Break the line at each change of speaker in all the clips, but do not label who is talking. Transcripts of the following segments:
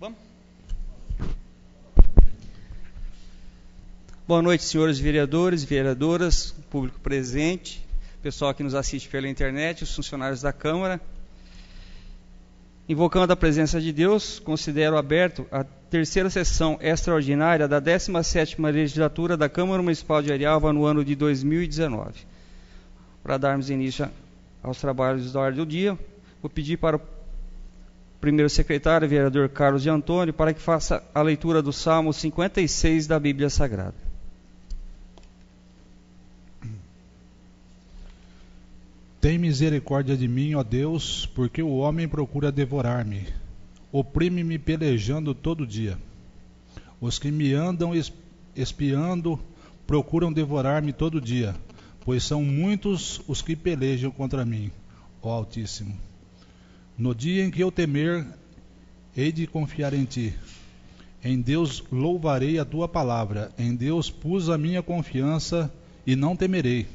Vamos? Boa noite, senhores vereadores e vereadoras, público presente, pessoal que nos assiste pela internet, os funcionários da Câmara. Invocando a presença de Deus, considero aberto a terceira sessão extraordinária da 17ª legislatura da Câmara Municipal de Arialva no ano de 2019. Para darmos início aos trabalhos da ordem do dia, vou pedir para o primeiro secretário, vereador Carlos de Antônio, para que faça a leitura do Salmo 56 da Bíblia Sagrada.
Tem misericórdia de mim, ó Deus, porque o homem procura devorar-me. Oprime-me pelejando todo dia. Os que me andam espiando procuram devorar-me todo dia, pois são muitos os que pelejam contra mim, ó Altíssimo. No dia em que eu temer, hei de confiar em Ti. Em Deus louvarei a Tua palavra, em Deus pus a minha confiança e não temerei.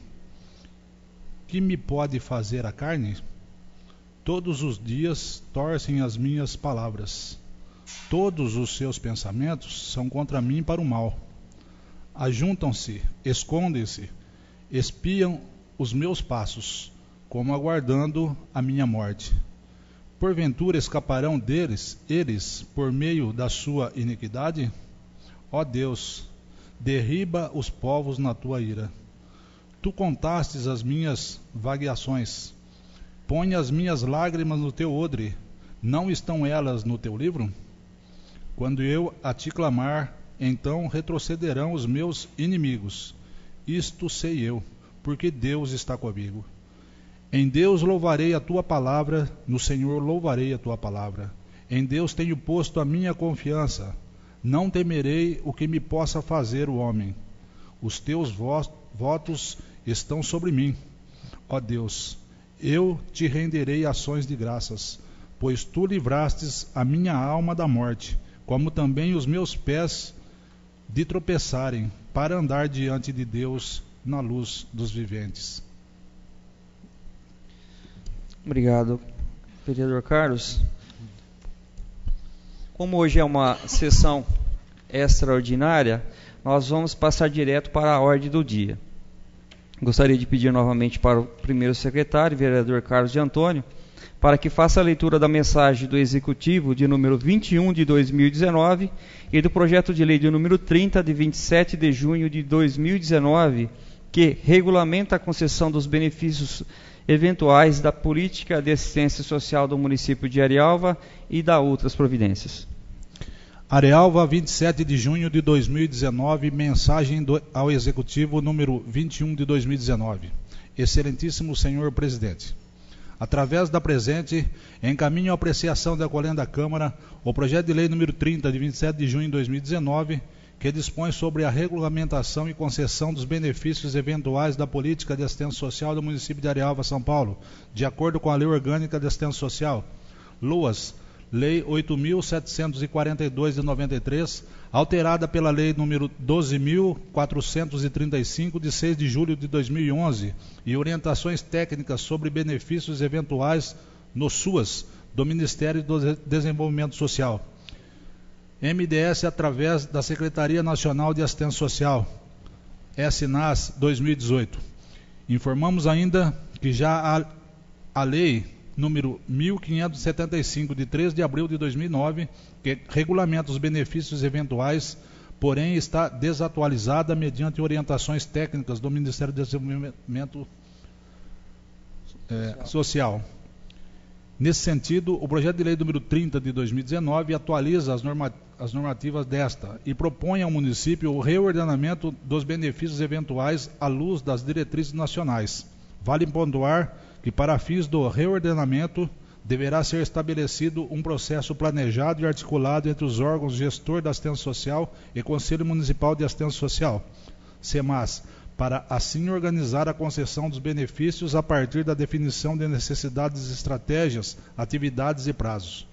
Que me pode fazer a carne? Todos os dias torcem as minhas palavras. Todos os seus pensamentos são contra mim para o mal. Ajuntam-se, escondem-se, espiam os meus passos, como aguardando a minha morte. Porventura escaparão eles por meio da sua iniquidade? Ó Deus, derriba os povos na tua ira. Tu contastes as minhas vagueações. Põe as minhas lágrimas no teu odre. Não estão elas no teu livro? Quando eu a te clamar, então retrocederão os meus inimigos. Isto sei eu, porque Deus está comigo. Em Deus louvarei a tua palavra, no Senhor louvarei a tua palavra. Em Deus tenho posto a minha confiança. Não temerei o que me possa fazer o homem. Os teus votos estão sobre mim. Ó Deus, eu te renderei ações de graças, pois tu livrastes a minha alma da morte, como também os meus pés de tropeçarem, para andar diante de Deus na luz dos viventes.
Obrigado, vereador Carlos. Como hoje é uma sessão extraordinária, nós vamos passar direto para a ordem do dia. Gostaria de pedir novamente para o primeiro secretário, vereador Carlos de Antônio, para que faça a leitura da mensagem do Executivo de número 21 de 2019 e do projeto de lei de número 30 de 27 de junho de 2019, que regulamenta a concessão dos benefícios eventuais da política de assistência social do município de Arialva e da outras providências.
Arialva, 27 de junho de 2019, mensagem ao Executivo número 21 de 2019. Excelentíssimo Senhor Presidente, através da presente, encaminho a apreciação da Colenda Câmara o projeto de lei número 30 de 27 de junho de 2019, que dispõe sobre a regulamentação e concessão dos benefícios eventuais da política de assistência social do município de Arialva, São Paulo, de acordo com a Lei Orgânica de Assistência Social, LOAS, Lei 8.742 de 93, alterada pela Lei número 12.435 de 6 de julho de 2011 e orientações técnicas sobre benefícios eventuais no SUAS do Ministério do Desenvolvimento Social. MDS através da Secretaria Nacional de Assistência Social, SNAS 2018. Informamos ainda que já a Lei número 1575, de 3 de abril de 2009, que regulamenta os benefícios eventuais, porém está desatualizada mediante orientações técnicas do Ministério do Desenvolvimento Social. Nesse sentido, o projeto de lei número 30 de 2019 atualiza as normativas desta e propõe ao município o reordenamento dos benefícios eventuais à luz das diretrizes nacionais. Vale pontuar que, para fins do reordenamento, deverá ser estabelecido um processo planejado e articulado entre os órgãos gestor da assistência social e Conselho Municipal de Assistência Social, CEMAS, para assim organizar a concessão dos benefícios a partir da definição de necessidades, estratégias, atividades e prazos.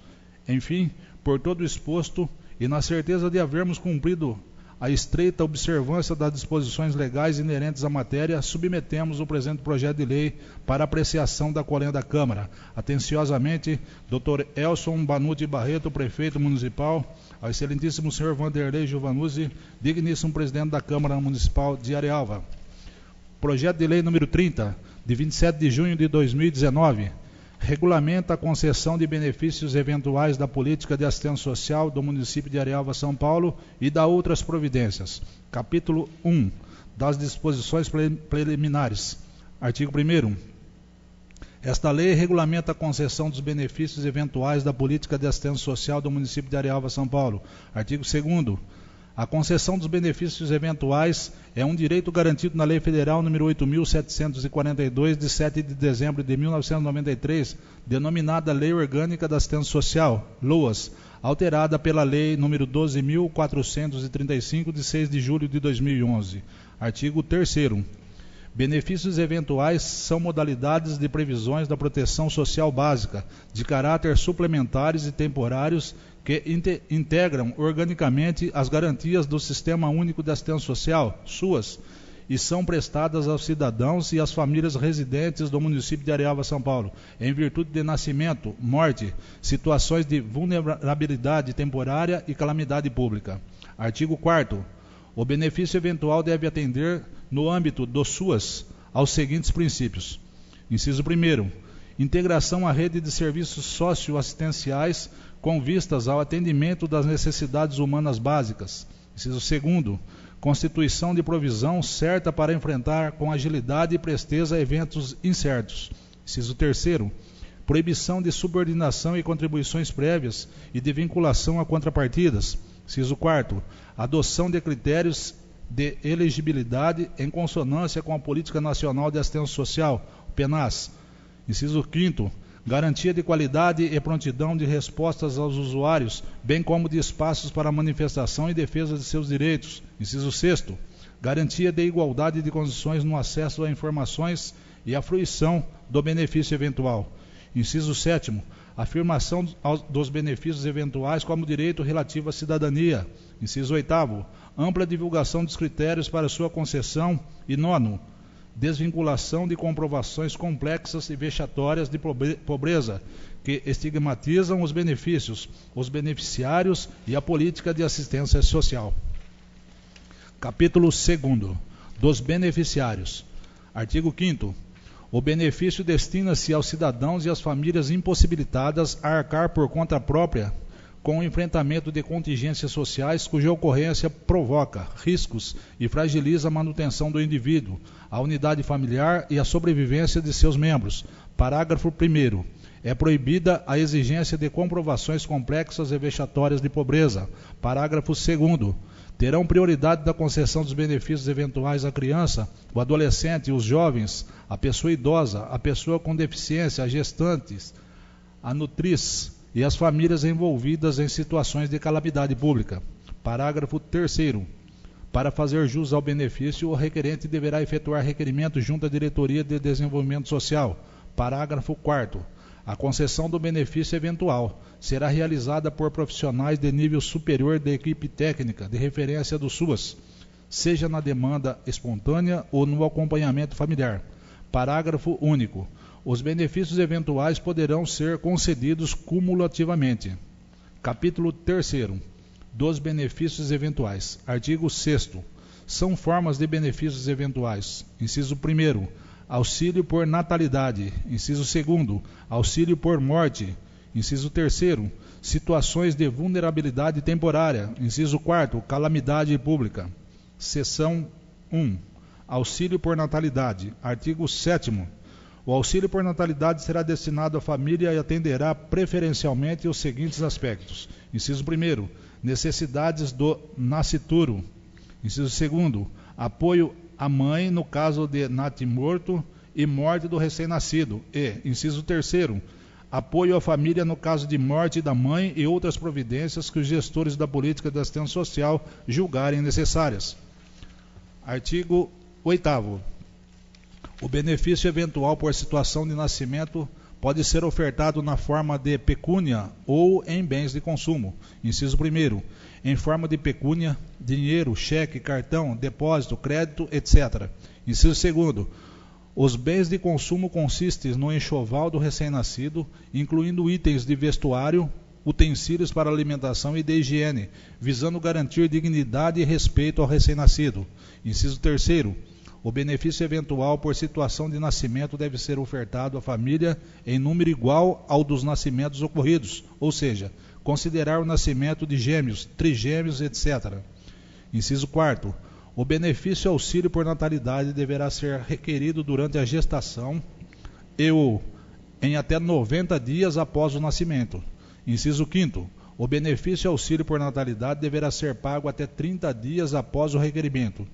Enfim, por todo o exposto e na certeza de havermos cumprido à estreita observância das disposições legais inerentes à matéria, submetemos o presente projeto de lei para apreciação da Colegiada da Câmara. Atenciosamente, Dr. Elson Banuti Barreto, prefeito municipal, ao excelentíssimo senhor Vanderlei Giovanuzzi, digníssimo presidente da Câmara Municipal de Arealva. Projeto de lei número 30, de 27 de junho de 2019, regulamenta a concessão de benefícios eventuais da política de assistência social do município de Arealva, São Paulo, e da outras providências. Capítulo 1, das disposições preliminares. Artigo 1º. Esta lei regulamenta a concessão dos benefícios eventuais da política de assistência social do município de Arealva, São Paulo. Artigo 2º. A concessão dos benefícios eventuais é um direito garantido na Lei Federal nº 8.742, de 7 de dezembro de 1993, denominada Lei Orgânica da Assistência Social, LOAS, alterada pela Lei nº 12.435, de 6 de julho de 2011. Artigo 3º. Benefícios eventuais são modalidades de previsões da proteção social básica, de caráter suplementares e temporários, que integram organicamente as garantias do Sistema Único de Assistência Social, SUAS, e são prestadas aos cidadãos e às famílias residentes do município de Arealva, São Paulo, em virtude de nascimento, morte, situações de vulnerabilidade temporária e calamidade pública. Artigo 4º. O benefício eventual deve atender, no âmbito do SUAS, aos seguintes princípios. Inciso 1º. Integração à rede de serviços socioassistenciais com vistas ao atendimento das necessidades humanas básicas. Inciso 2º. Constituição de provisão certa para enfrentar com agilidade e presteza eventos incertos. Inciso 3º. Proibição de subordinação e contribuições prévias e de vinculação a contrapartidas. Inciso 4º. Adoção de critérios de elegibilidade em consonância com a Política Nacional de Assistência Social, PNAS. Inciso 5º. Garantia de qualidade e prontidão de respostas aos usuários, bem como de espaços para manifestação e defesa de seus direitos. Inciso 6º. Garantia de igualdade de condições no acesso a informações e a fruição do benefício eventual. Inciso 7º. Afirmação dos benefícios eventuais como direito relativo à cidadania. Inciso 8º. Ampla divulgação dos critérios para sua concessão. E 9º. Desvinculação de comprovações complexas e vexatórias de pobreza, que estigmatizam os benefícios, os beneficiários e a política de assistência social. Capítulo 2º. Dos beneficiários. Artigo 5º. O benefício destina-se aos cidadãos e às famílias impossibilitadas a arcar por conta própria com o enfrentamento de contingências sociais cuja ocorrência provoca riscos e fragiliza a manutenção do indivíduo, a unidade familiar e a sobrevivência de seus membros. Parágrafo 1º. É proibida a exigência de comprovações complexas e vexatórias de pobreza. Parágrafo 2º. Terão prioridade da concessão dos benefícios eventuais à criança, o adolescente, os jovens, a pessoa idosa, a pessoa com deficiência, as gestantes, a nutriz e as famílias envolvidas em situações de calamidade pública. Parágrafo 3º. Para fazer jus ao benefício, o requerente deverá efetuar requerimento junto à Diretoria de Desenvolvimento Social. Parágrafo 4º. A concessão do benefício eventual será realizada por profissionais de nível superior da equipe técnica de referência do SUAS, seja na demanda espontânea ou no acompanhamento familiar. Parágrafo único. Os benefícios eventuais poderão ser concedidos cumulativamente. Capítulo 3º. Dos benefícios eventuais. Artigo 6º. São formas de benefícios eventuais. Inciso 1º. Auxílio por natalidade. Inciso 2º. Auxílio por morte. Inciso 3º. Situações de vulnerabilidade temporária. Inciso 4º. Calamidade pública. Seção 1. Auxílio por natalidade. Artigo 7º. O auxílio por natalidade será destinado à família e atenderá preferencialmente os seguintes aspectos. Inciso 1º. Necessidades do nascituro. Inciso 2º. Apoio à mãe no caso de natimorto e morte do recém-nascido. E, inciso 3º. Apoio à família no caso de morte da mãe e outras providências que os gestores da política de assistência social julgarem necessárias. Artigo 8º. O benefício eventual por situação de nascimento pode ser ofertado na forma de pecúnia ou em bens de consumo. Inciso 1º, em forma de pecúnia, dinheiro, cheque, cartão, depósito, crédito, etc. Inciso 2º, os bens de consumo consistem no enxoval do recém-nascido, incluindo itens de vestuário, utensílios para alimentação e de higiene, visando garantir dignidade e respeito ao recém-nascido. Inciso 3º, o benefício eventual por situação de nascimento deve ser ofertado à família em número igual ao dos nascimentos ocorridos, ou seja, considerar o nascimento de gêmeos, trigêmeos, etc. Inciso 4º, o benefício auxílio por natalidade deverá ser requerido durante a gestação e em até 90 dias após o nascimento. Inciso 5º, o benefício auxílio por natalidade deverá ser pago até 30 dias após o requerimento.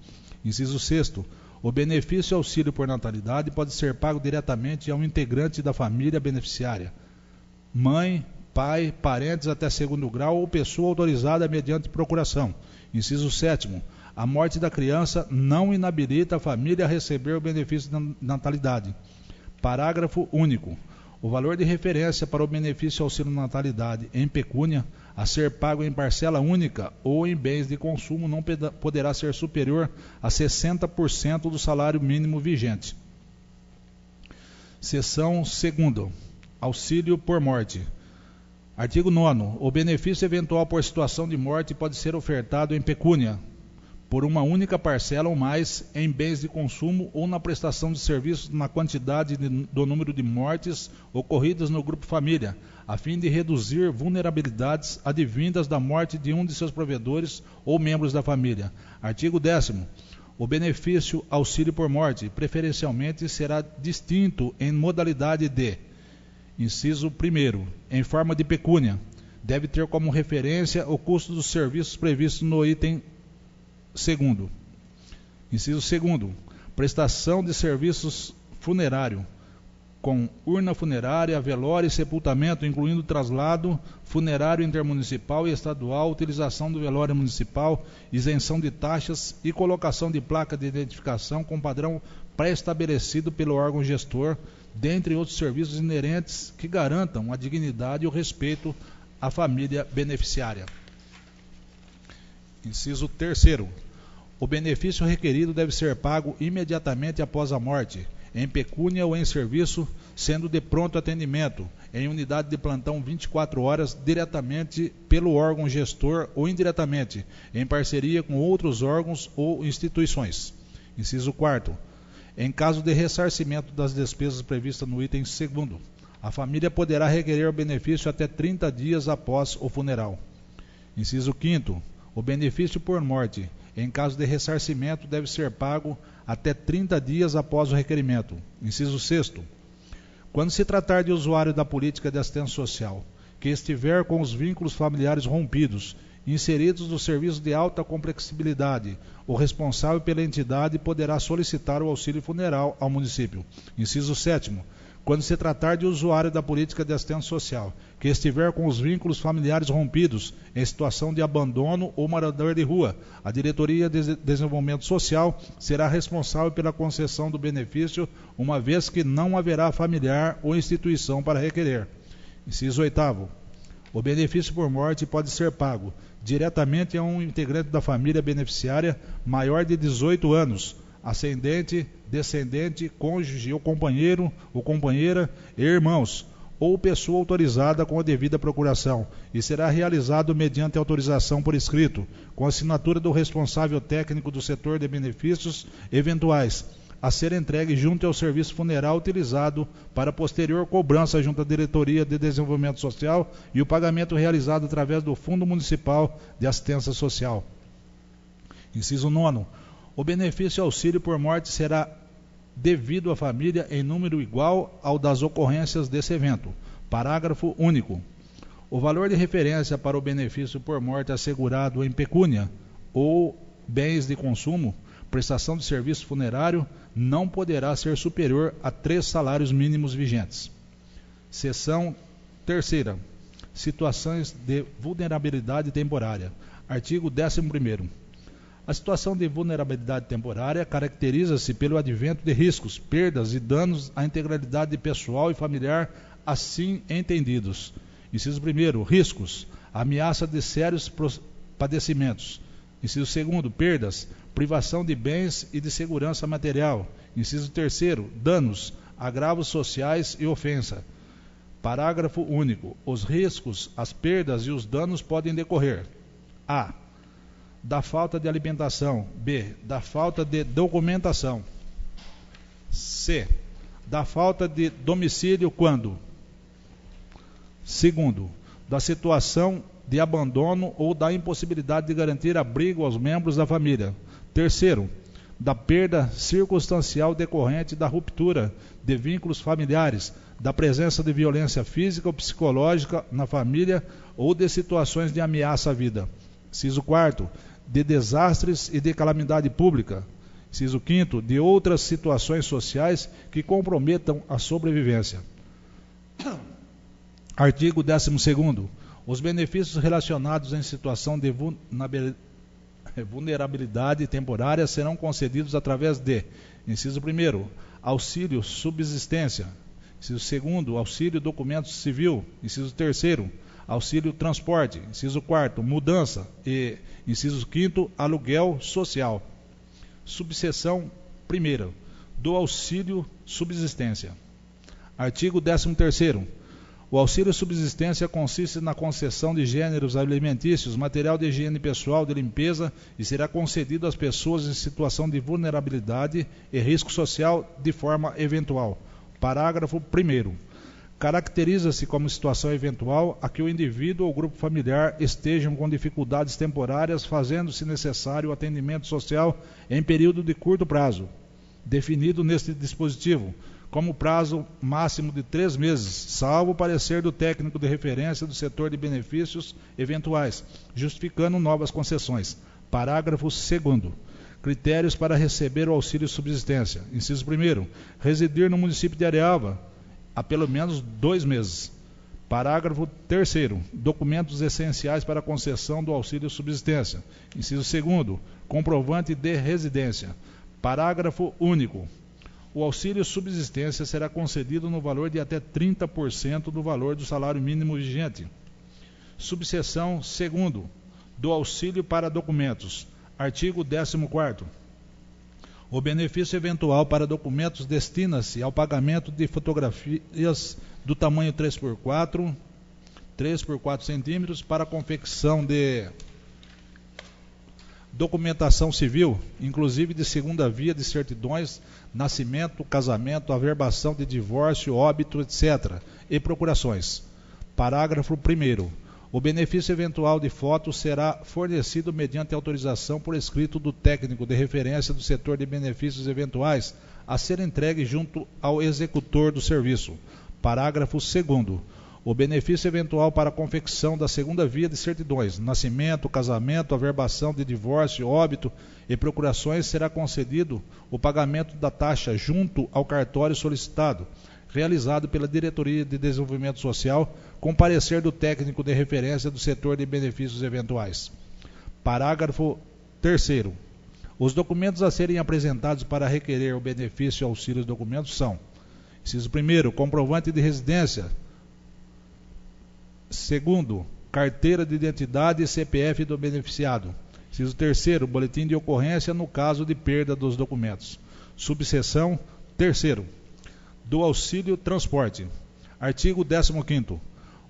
Inciso 6º, o benefício auxílio por natalidade pode ser pago diretamente a um integrante da família beneficiária, mãe, pai, parentes até 2º grau ou pessoa autorizada mediante procuração. Inciso 7º, a morte da criança não inabilita a família a receber o benefício de natalidade. Parágrafo único. O valor de referência para o benefício auxílio natalidade em pecúnia, a ser pago em parcela única ou em bens de consumo, não poderá ser superior a 60% do salário mínimo vigente. Seção 2ª. Auxílio por morte. Artigo 9º. O benefício eventual por situação de morte pode ser ofertado em pecúnia, por uma única parcela ou mais, em bens de consumo ou na prestação de serviços na quantidade do número de mortes ocorridas no grupo família, a fim de reduzir vulnerabilidades advindas da morte de um de seus provedores ou membros da família. Artigo 10º. O benefício auxílio por morte, preferencialmente, será distinto em modalidade de: inciso 1º, em forma de pecúnia, deve ter como referência o custo dos serviços previstos no item 2º. Inciso 2º, prestação de serviços funerário, com urna funerária, velório e sepultamento, incluindo traslado funerário intermunicipal e estadual, utilização do velório municipal, isenção de taxas e colocação de placa de identificação com padrão pré-estabelecido pelo órgão gestor, dentre outros serviços inerentes que garantam a dignidade e o respeito à família beneficiária. Inciso 3º. O benefício requerido deve ser pago imediatamente após a morte, em pecúnia ou em serviço, sendo de pronto atendimento, em unidade de plantão 24 horas, diretamente pelo órgão gestor ou indiretamente, em parceria com outros órgãos ou instituições. Inciso 4º. Em caso de ressarcimento das despesas previstas no item 2º, a família poderá requerer o benefício até 30 dias após o funeral. Inciso 5º. O benefício por morte, em caso de ressarcimento, deve ser pago até 30 dias após o requerimento. Inciso 6º. Quando se tratar de usuário da política de assistência social, que estiver com os vínculos familiares rompidos, inseridos no serviço de alta complexibilidade, o responsável pela entidade poderá solicitar o auxílio funeral ao município. Inciso 7º. Quando se tratar de usuário da política de assistência social, que estiver com os vínculos familiares rompidos, em situação de abandono ou morador de rua, a Diretoria de Desenvolvimento Social será responsável pela concessão do benefício, uma vez que não haverá familiar ou instituição para requerer. Inciso 8º. O benefício por morte pode ser pago diretamente a um integrante da família beneficiária maior de 18 anos, ascendente, descendente, cônjuge ou companheiro ou companheira e irmãos, ou pessoa autorizada com a devida procuração, e será realizado mediante autorização por escrito, com assinatura do responsável técnico do setor de benefícios eventuais, a ser entregue junto ao serviço funeral utilizado para posterior cobrança junto à Diretoria de Desenvolvimento Social e o pagamento realizado através do Fundo Municipal de Assistência Social. Inciso 9º. O benefício auxílio por morte será devido à família em número igual ao das ocorrências desse evento. Parágrafo único. O valor de referência para o benefício por morte assegurado em pecúnia ou bens de consumo, prestação de serviço funerário, não poderá ser superior a 3 salários mínimos vigentes. Seção 3ª. Situações de vulnerabilidade temporária. Artigo 11º. A situação de vulnerabilidade temporária caracteriza-se pelo advento de riscos, perdas e danos à integralidade pessoal e familiar assim entendidos. Inciso 1º, riscos, ameaça de sérios padecimentos. Inciso 2º, perdas, privação de bens e de segurança material. Inciso 3º, danos, agravos sociais e ofensa. Parágrafo único. Os riscos, as perdas e os danos podem decorrer: a. da falta de alimentação. B. da falta de documentação. C. da falta de domicílio quando. Segundo, da situação de abandono ou da impossibilidade de garantir abrigo aos membros da família. Terceiro, da perda circunstancial decorrente da ruptura de vínculos familiares, da presença de violência física ou psicológica na família ou de situações de ameaça à vida. Inciso 4º, de desastres e de calamidade pública. Inciso 5º, de outras situações sociais que comprometam a sobrevivência. Artigo 12º. Os benefícios relacionados em situação de vulnerabilidade temporária serão concedidos através de: inciso 1º, auxílio subsistência. Inciso 2º, auxílio documento civil. Inciso 3º, auxílio transporte. Inciso 4º, mudança. E inciso 5º, aluguel social. Subseção 1ª, do auxílio subsistência. Artigo 13º. O auxílio subsistência consiste na concessão de gêneros alimentícios, material de higiene pessoal, de limpeza, e será concedido às pessoas em situação de vulnerabilidade e risco social de forma eventual. Parágrafo 1º. Caracteriza-se como situação eventual a que o indivíduo ou grupo familiar estejam com dificuldades temporárias, fazendo-se necessário o atendimento social em período de curto prazo, definido neste dispositivo, como prazo máximo de 3 meses, salvo parecer do técnico de referência do setor de benefícios eventuais, justificando novas concessões. Parágrafo 2º. Critérios para receber o auxílio subsistência. Inciso 1º. Residir no município de Arealva há pelo menos 2 meses. Parágrafo 3º. Documentos essenciais para a concessão do auxílio subsistência. Inciso 2º. Comprovante de residência. Parágrafo único. O auxílio subsistência será concedido no valor de até 30% do valor do salário mínimo vigente. Subseção 2º, do auxílio para documentos. Artigo 14º. O benefício eventual para documentos destina-se ao pagamento de fotografias do tamanho 3x4 centímetros para a confecção de documentação civil, inclusive de segunda via de certidões, nascimento, casamento, averbação de divórcio, óbito, etc., e procurações. Parágrafo 1º. O benefício eventual de foto será fornecido mediante autorização por escrito do técnico de referência do setor de benefícios eventuais a ser entregue junto ao executor do serviço. Parágrafo 2º. O benefício eventual para a confecção da segunda via de certidões, nascimento, casamento, averbação de divórcio, óbito e procurações será concedido o pagamento da taxa junto ao cartório solicitado, realizado pela Diretoria de Desenvolvimento Social, com parecer do técnico de referência do setor de benefícios eventuais. Parágrafo 3º. Os documentos a serem apresentados para requerer o benefício e auxílio documentos são: inciso 1º, comprovante de residência. Segundo, carteira de identidade e CPF do beneficiado. Inciso 3º, boletim de ocorrência no caso de perda dos documentos. Subseção 3º, do auxílio transporte. Artigo 15º.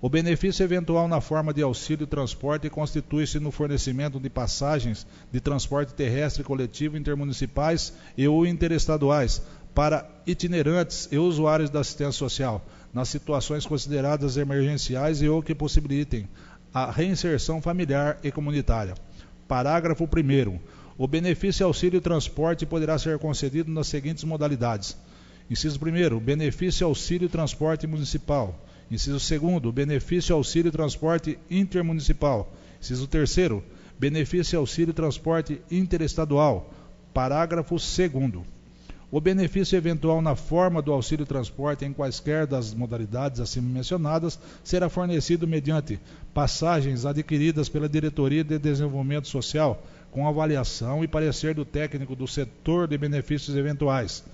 O benefício eventual na forma de auxílio transporte constitui-se no fornecimento de passagens de transporte terrestre coletivo intermunicipais e ou interestaduais para itinerantes e usuários da assistência social, nas situações consideradas emergenciais e ou que possibilitem a reinserção familiar e comunitária. Parágrafo 1º. O benefício auxílio transporte poderá ser concedido nas seguintes modalidades. Inciso 1º, benefício auxílio transporte municipal. Inciso 2º, benefício auxílio transporte intermunicipal. Inciso 3º, benefício auxílio transporte interestadual. Parágrafo 2º. O benefício eventual na forma do auxílio transporte em quaisquer das modalidades acima mencionadas será fornecido mediante passagens adquiridas pela Diretoria de Desenvolvimento Social, com avaliação e parecer do técnico do setor de benefícios eventuais.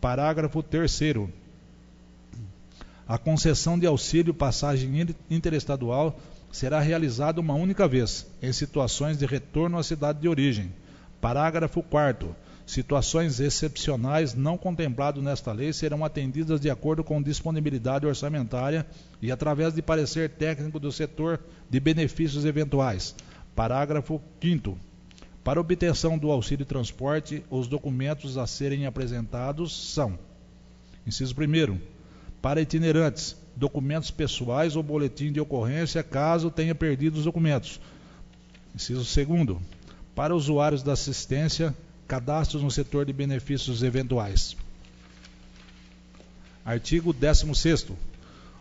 Parágrafo 3º. A concessão de auxílio passagem interestadual será realizada uma única vez, em situações de retorno à cidade de origem. Parágrafo 4º. Situações excepcionais não contempladas nesta lei serão atendidas de acordo com disponibilidade orçamentária e através de parecer técnico do setor de benefícios eventuais. Parágrafo 5º. Para obtenção do auxílio transporte, os documentos a serem apresentados são: inciso 1º, para itinerantes, documentos pessoais ou boletim de ocorrência, caso tenha perdido os documentos. Inciso 2º, para usuários da assistência, cadastros no setor de benefícios eventuais. Artigo 16º.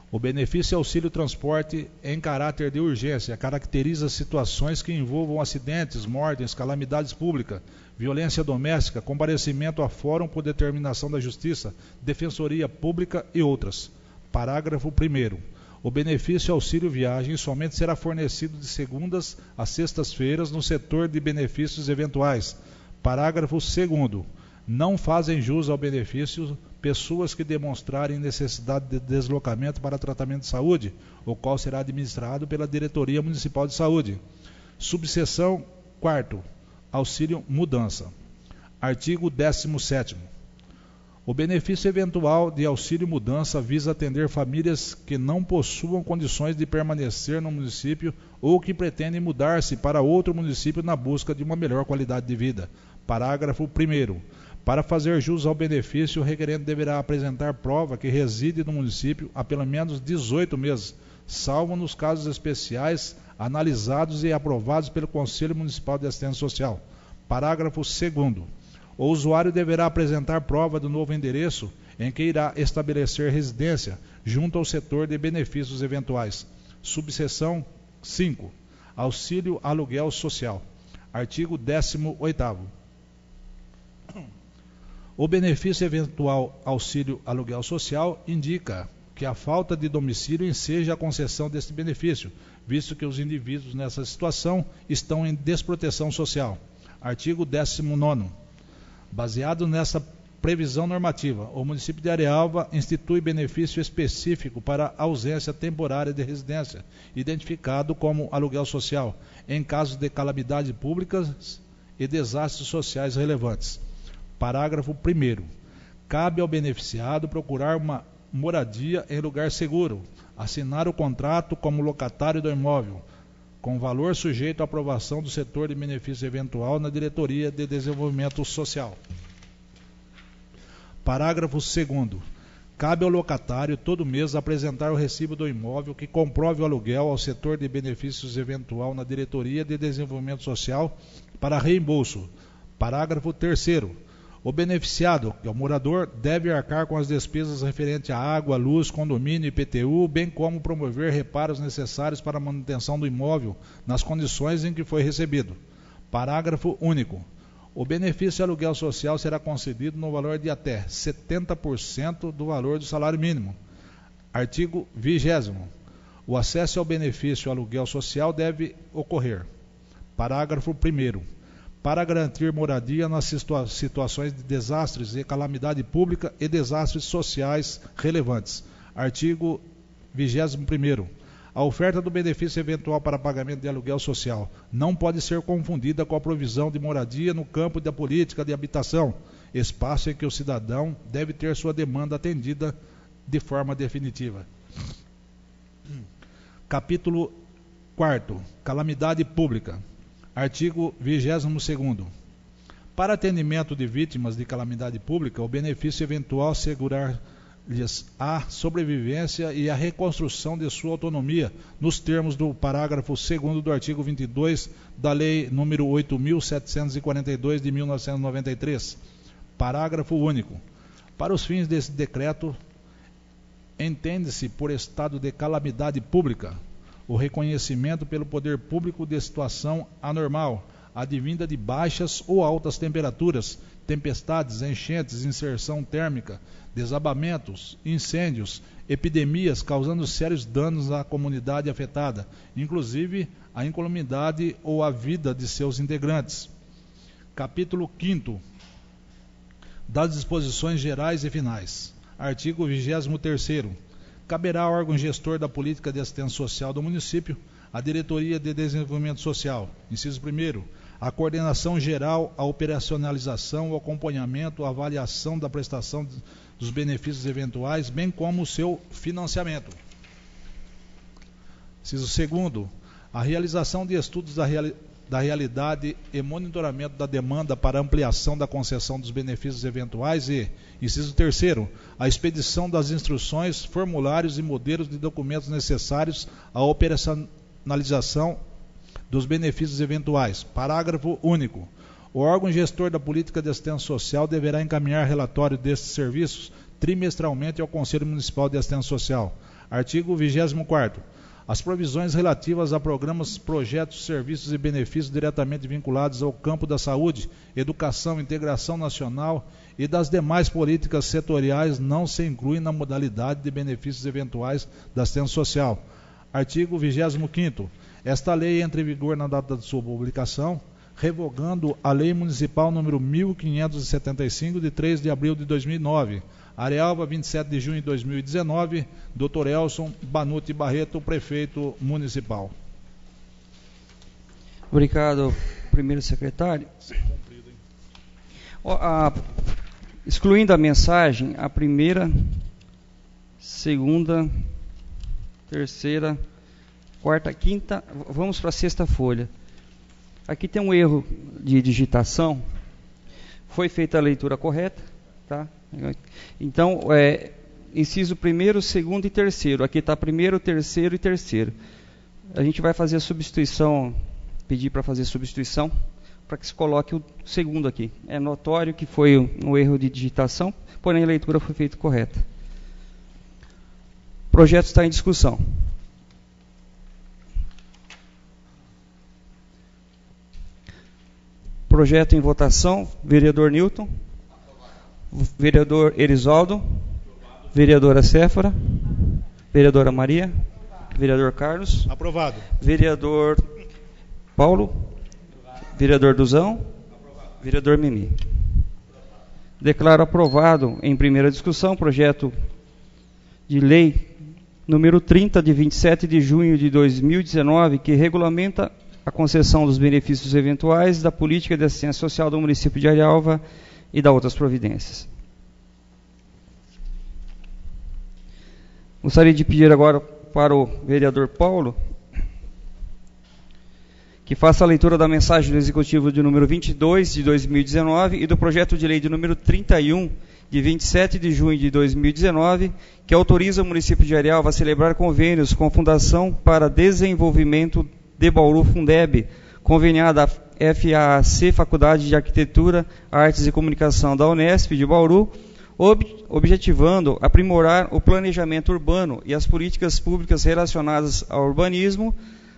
O benefício auxílio transporte em caráter de urgência caracteriza situações que envolvam acidentes, mortes, calamidades públicas, violência doméstica, comparecimento a fórum por determinação da Justiça, Defensoria Pública e outras. Parágrafo 1º. O benefício auxílio viagem somente será fornecido de segundas a sextas-feiras no setor de benefícios eventuais. Parágrafo 2º. Não fazem jus ao benefício pessoas que demonstrarem necessidade de deslocamento para tratamento de saúde, o qual será administrado pela Diretoria Municipal de Saúde. Subseção 4º. Auxílio mudança. Artigo 17º. O benefício eventual de auxílio mudança visa atender famílias que não possuam condições de permanecer no município ou que pretendem mudar-se para outro município na busca de uma melhor qualidade de vida. Parágrafo 1º. Para fazer jus ao benefício, o requerente deverá apresentar prova que reside no município há pelo menos 18 meses, salvo nos casos especiais analisados e aprovados pelo Conselho Municipal de Assistência Social. Parágrafo 2º. O usuário deverá apresentar prova do novo endereço em que irá estabelecer residência junto ao setor de benefícios eventuais. Subseção 5. Auxílio aluguel social. Artigo 18º. O benefício eventual auxílio aluguel social indica que a falta de domicílio enseja a concessão deste benefício, visto que os indivíduos nessa situação estão em desproteção social. Artigo 19º. Baseado nessa previsão normativa, o município de Arealva institui benefício específico para ausência temporária de residência, identificado como aluguel social, em casos de calamidades públicas e desastres sociais relevantes. Parágrafo 1º. Cabe ao beneficiado procurar uma moradia em lugar seguro, assinar o contrato como locatário do imóvel, com valor sujeito à aprovação do setor de benefício eventual na Diretoria de Desenvolvimento Social. Parágrafo 2º. Cabe ao locatário, todo mês, apresentar o recibo do imóvel que comprove o aluguel ao setor de benefícios eventual na Diretoria de Desenvolvimento Social para reembolso. Parágrafo 3º. O beneficiado, que é o morador, deve arcar com as despesas referentes à água, luz, condomínio e IPTU, bem como promover reparos necessários para a manutenção do imóvel nas condições em que foi recebido. Parágrafo único. O benefício aluguel social será concedido no valor de até 70% do valor do salário mínimo. Artigo 20º. O acesso ao benefício aluguel social deve ocorrer. Parágrafo 1º. Para garantir moradia nas situações de desastres e calamidade pública e desastres sociais relevantes. Artigo 21º. A oferta do benefício eventual para pagamento de aluguel social não pode ser confundida com a provisão de moradia no campo da política de habitação, espaço em que o cidadão deve ter sua demanda atendida de forma definitiva. Capítulo 4º. Calamidade pública. Artigo 22º. Para atendimento de vítimas de calamidade pública, o benefício eventual assegurar-lhes a sobrevivência e a reconstrução de sua autonomia, nos termos do parágrafo 2º do artigo 22 da Lei nº 8.742 de 1993. Parágrafo único. Para os fins desse decreto, entende-se por estado de calamidade pública o reconhecimento pelo poder público de situação anormal, advinda de baixas ou altas temperaturas, tempestades, enchentes, inserção térmica, desabamentos, incêndios, epidemias causando sérios danos à comunidade afetada, inclusive à incolumidade ou à vida de seus integrantes. Capítulo 5º. Das disposições gerais e finais. Artigo 23º. Caberá ao órgão gestor da política de assistência social do município a Diretoria de Desenvolvimento Social. Inciso 1º, a coordenação geral, a operacionalização, o acompanhamento, a avaliação da prestação dos benefícios eventuais, bem como o seu financiamento. Inciso 2º, a realização de estudos da realidade e monitoramento da demanda para ampliação da concessão dos benefícios eventuais e, inciso 3º, a expedição das instruções, formulários e modelos de documentos necessários à operacionalização dos benefícios eventuais. Parágrafo único. O órgão gestor da política de assistência social deverá encaminhar relatório destes serviços trimestralmente ao Conselho Municipal de Assistência Social. Artigo 24º. As provisões relativas a programas, projetos, serviços e benefícios diretamente vinculados ao campo da saúde, educação, integração nacional e das demais políticas setoriais não se incluem na modalidade de benefícios eventuais da assistência social. Artigo 25º. Esta lei entra em vigor na data de sua publicação, revogando a Lei Municipal número 1575, de 3 de abril de 2009. Arealva, 27 de junho de 2019, Dr. Elson Banuti Barreto, prefeito municipal.
Obrigado, primeiro secretário. Excluindo a mensagem, a primeira, segunda, terceira, quarta, quinta, vamos para a sexta folha. Aqui tem um erro de digitação, foi feita a leitura correta, tá? Então, inciso 1º, 2º e 3º. Aqui está 1º, 3º e 3º. A gente vai fazer a substituição, pedir para fazer substituição, para que se coloque o 2º aqui. É notório que foi um erro de digitação, porém a leitura foi feita correta. O projeto está em discussão. Projeto em votação, vereador Newton. Vereador Erisoldo, vereadora Séfora, vereadora Maria, vereador Carlos,
aprovado.
Vereador Paulo, vereador Duzão, vereador Mimi. Declaro aprovado em primeira discussão projeto de lei número 30 de 27 de junho de 2019, que regulamenta a concessão dos benefícios eventuais da política de assistência social do município de Arealva e da outras providências. Gostaria de pedir agora para o vereador Paulo que faça a leitura da mensagem do Executivo de número 22 de 2019 e do projeto de lei de número 31 de 27 de junho de 2019, que autoriza o município de Arealva a celebrar convênios com a Fundação para Desenvolvimento de Bauru Fundeb, conveniada a FAAC, Faculdade de Arquitetura, Artes e Comunicação da Unesp de Bauru, objetivando aprimorar o planejamento urbano e as políticas públicas relacionadas ao urbanismo,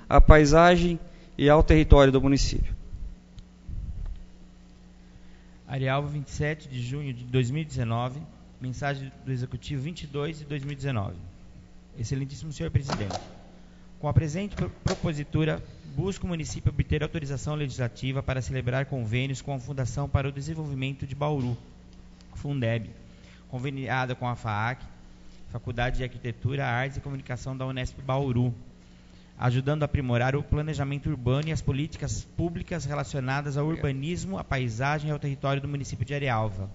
à paisagem e ao território do município.
Arealva, 27 de junho de 2019, mensagem do Executivo 22 de 2019. Excelentíssimo senhor presidente, com a presente propositura, busca o município obter autorização legislativa para celebrar convênios com a Fundação para o Desenvolvimento de Bauru, Fundeb, conveniada com a FAAC, Faculdade de Arquitetura, Artes e Comunicação da Unesp Bauru, ajudando a aprimorar o planejamento urbano e as políticas públicas relacionadas ao urbanismo, à paisagem e ao território do município de Arealva.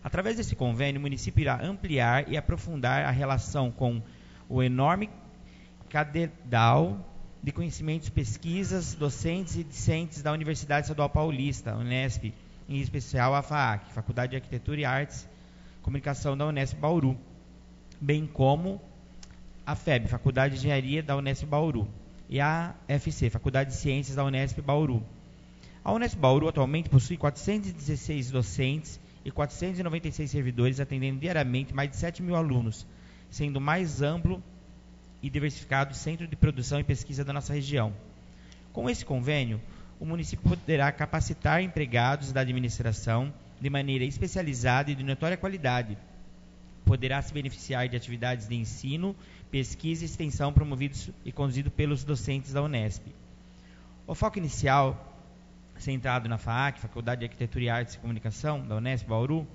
Através desse convênio, o município irá ampliar e aprofundar a relação com o enorme cadedal de conhecimentos, pesquisas, docentes e discentes da Universidade Estadual Paulista, Unesp, em especial a FAAC, Faculdade de Arquitetura e Artes e Comunicação da Unesp Bauru, bem como a FEB, Faculdade de Engenharia da Unesp Bauru, e a FC, Faculdade de Ciências da Unesp Bauru. A Unesp Bauru atualmente possui 416 docentes e 496 servidores, atendendo diariamente mais de 7 mil alunos, sendo o mais amplo e diversificado centro de produção e pesquisa da nossa região. Com esse convênio, o município poderá capacitar empregados da administração de maneira especializada e de notória qualidade. Poderá se beneficiar de atividades de ensino, pesquisa e extensão promovidos e conduzidos pelos docentes da Unesp. O foco inicial, centrado na FAAC, Faculdade de Arquitetura e Artes e Comunicação da Unesp Bauru,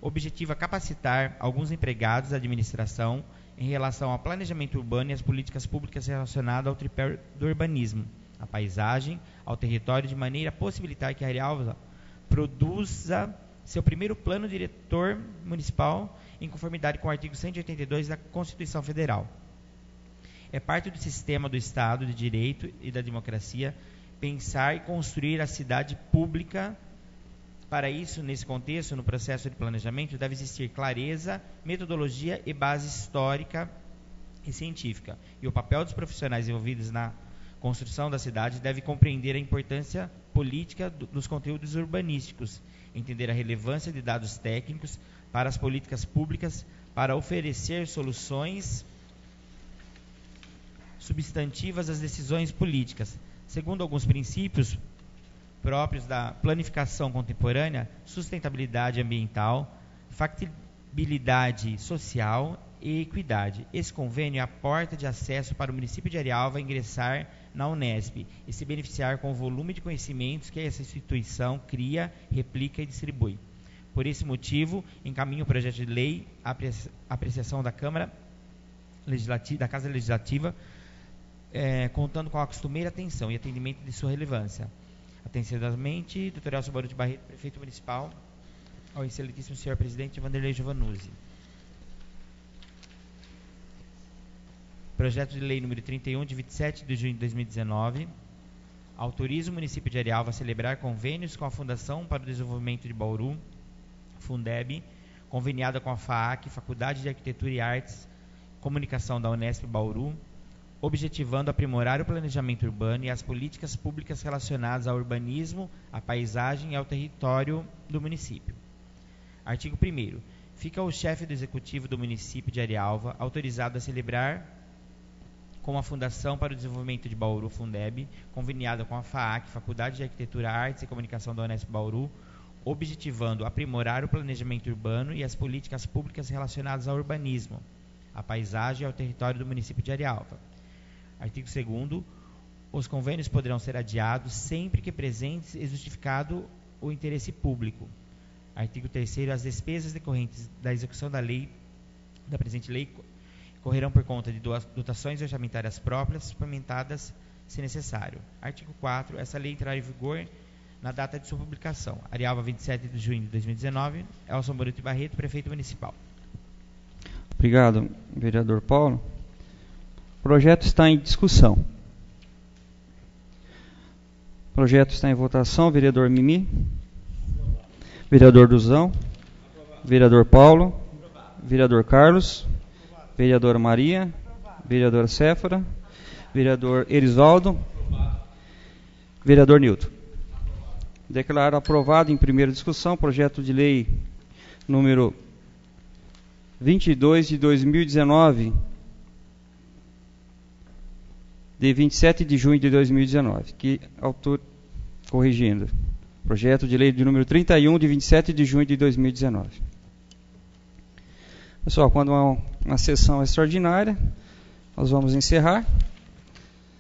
objetiva capacitar alguns empregados da administração em relação ao planejamento urbano e às políticas públicas relacionadas ao tripé do urbanismo, à paisagem, ao território, de maneira a possibilitar que a Arialva produza seu primeiro plano diretor municipal em conformidade com o artigo 182 da Constituição Federal. É parte do sistema do Estado de Direito e da democracia pensar e construir a cidade pública. Para isso, nesse contexto, no processo de planejamento, deve existir clareza, metodologia e base histórica e científica. E o papel dos profissionais envolvidos na construção da cidade deve compreender a importância política dos conteúdos urbanísticos, entender a relevância de dados técnicos para as políticas públicas, para oferecer soluções substantivas às decisões políticas, segundo alguns princípios próprios da planificação contemporânea: sustentabilidade ambiental, factibilidade social e equidade. Esse convênio é a porta de acesso para o município de Arialva ingressar na Unesp e se beneficiar com o volume de conhecimentos que essa instituição cria, replica e distribui. Por esse motivo, encaminho o projeto de lei à apreciação da Câmara Legislativa, da Casa Legislativa, contando com a costumeira atenção e atendimento de sua relevância. Atenciosamente, Dr. Elcio Baruti Barreto, Prefeito Municipal, ao excelentíssimo senhor presidente Vanderlei Giovanuzzi. Projeto de lei número 31, de 27 de junho de 2019, autoriza o município de Arialva a celebrar convênios com a Fundação para o Desenvolvimento de Bauru, Fundeb, conveniada com a FAAC, Faculdade de Arquitetura e Artes, Comunicação da Unesp Bauru, objetivando aprimorar o planejamento urbano e as políticas públicas relacionadas ao urbanismo, à paisagem e ao território do município. Artigo 1º. Fica o chefe do executivo do município de Arialva autorizado a celebrar com a Fundação para o Desenvolvimento de Bauru, Fundeb, conveniada com a FAAC, Faculdade de Arquitetura, Artes e Comunicação da Unesp Bauru, objetivando aprimorar o planejamento urbano e as políticas públicas relacionadas ao urbanismo, à paisagem e ao território do município de Arialva. Artigo 2º. Os convênios poderão ser adiados sempre que presente e justificado o interesse público. Artigo 3º. As despesas decorrentes da execução da presente lei, correrão por conta de dotações orçamentárias próprias, suplementadas se necessário. Artigo 4º. Essa lei entrará em vigor na data de sua publicação. Arialva, 27 de junho de 2019. Elcio Baruti Barreto, Prefeito Municipal.
Obrigado, vereador Paulo. O projeto está em discussão. O projeto está em votação. Vereador Mimi. Vereador Duzão. Vereador Paulo. Vereador Carlos. Vereadora Maria. Vereadora Séfora. Vereador Erisvaldo. Vereador Nilton. Declaro aprovado em primeira discussão projeto de lei número 22 de 2019, de 27 de junho de 2019, corrigindo, projeto de lei de número 31 de 27 de junho de 2019. Pessoal, quando há uma sessão extraordinária, nós vamos encerrar.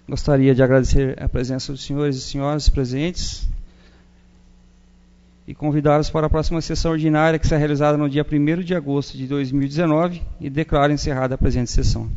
Gostaria de agradecer a presença dos senhores e senhoras presentes e convidá-los para a próxima sessão ordinária, que será realizada no dia 1º de agosto de 2019, e declaro encerrada a presente sessão.